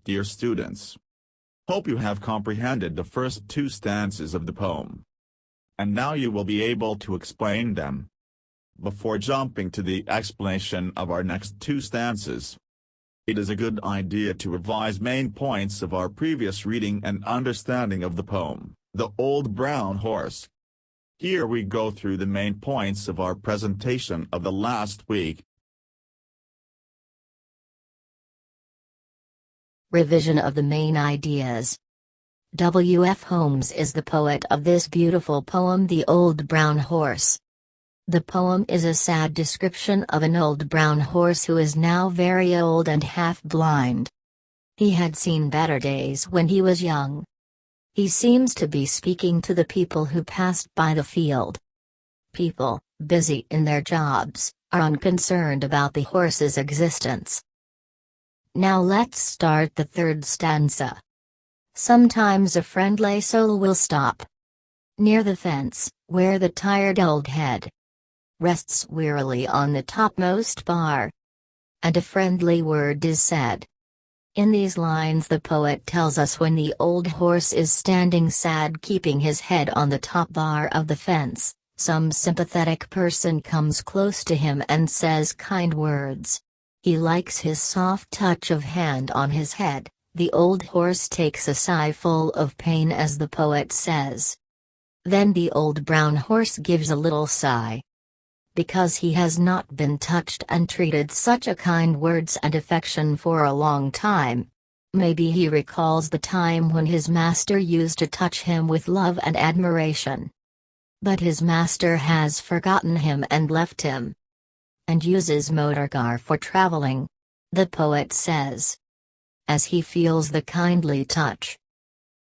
Dear students, hope you have comprehended the first two stanzas of the poem. And now you will be able to explain them. Before jumping to the explanation of our next two stanzas, it is a good idea to revise main points of our previous reading and understanding of the poem, The Old Brown Horse. Here we go through the main points of our presentation of the last week. Revision of the main ideas. W.F. Holmes is the poet of this beautiful poem, The Old Brown Horse. The poem is a sad description of an old brown horse who is now very old and half blind. He had seen better days when he was young. He seems to be speaking to the people who passed by the field. People, busy in their jobs, are unconcerned about the horse's existence. Now let's start the third stanza. Sometimes a friendly soul will stop near the fence, where the tired old head rests wearily on the topmost bar, and a friendly word is said. In these lines the poet tells us when the old horse is standing sad, keeping his head on the top bar of the fence, some sympathetic person comes close to him and says kind words. He likes his soft touch of hand on his head. The old horse takes a sigh full of pain, as the poet says. Then the old brown horse gives a little sigh, because he has not been touched and treated such a kind words and affection for a long time. Maybe he recalls the time when his master used to touch him with love and admiration. But his master has forgotten him and left him, and uses motor car for traveling, the poet says, as he feels the kindly touch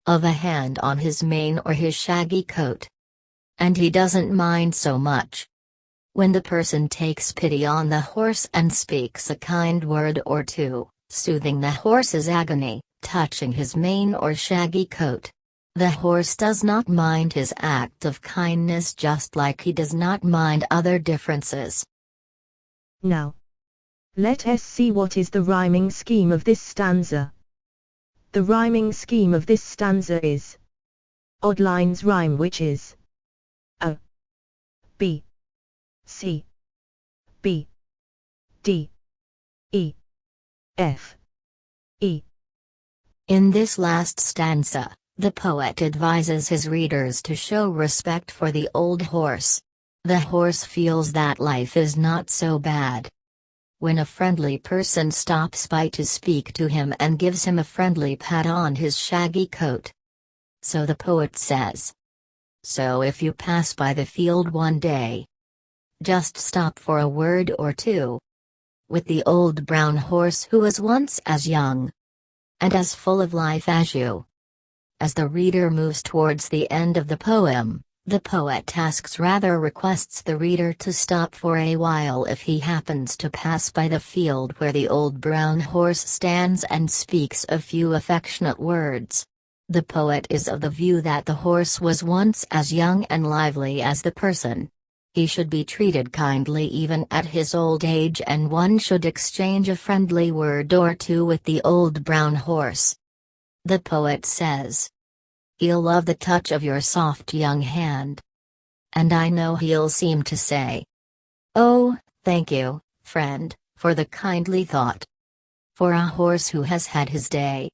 of a hand on his mane or his shaggy coat. And he doesn't mind so much when the person takes pity on the horse and speaks a kind word or two, soothing the horse's agony, touching his mane or shaggy coat. The horse does not mind his act of kindness, just like he does not mind other differences. Now, let us see what is the rhyming scheme of this stanza. The rhyming scheme of this stanza is odd lines rhyme, which is A, B, C, B, D, E, F, E. In this last stanza, the poet advises his readers to show respect for the old horse. The horse feels that life is not so bad when a friendly person stops by to speak to him and gives him a friendly pat on his shaggy coat. So the poet says, so if you pass by the field one day, just stop for a word or two with the old brown horse who was once as young and as full of life as you. As the reader moves towards the end of the poem, the poet requests the reader to stop for a while if he happens to pass by the field where the old brown horse stands and speaks a few affectionate words. The poet is of the view that the horse was once as young and lively as the person. He should be treated kindly even at his old age, and one should exchange a friendly word or two with the old brown horse. The poet says, he'll love the touch of your soft young hand. And I know he'll seem to say, oh, thank you, friend, for the kindly thought. For a horse who has had his day,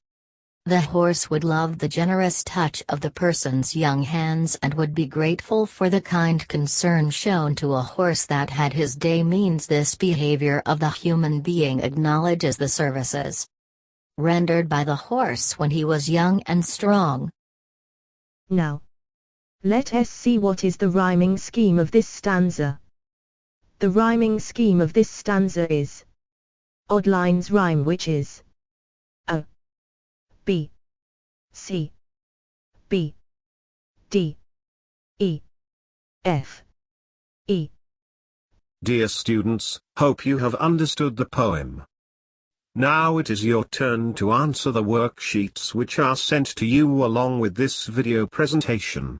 the horse would love the generous touch of the person's young hands and would be grateful for the kind concern shown to a horse that had his day. Means this behavior of the human being acknowledges the services rendered by the horse when he was young and strong. Now, let us see what is the rhyming scheme of this stanza. The rhyming scheme of this stanza is odd lines rhyme, which is A, B, C, B, D, E, F, E. Dear students, hope you have understood the poem. Now it is your turn to answer the worksheets which are sent to you along with this video presentation.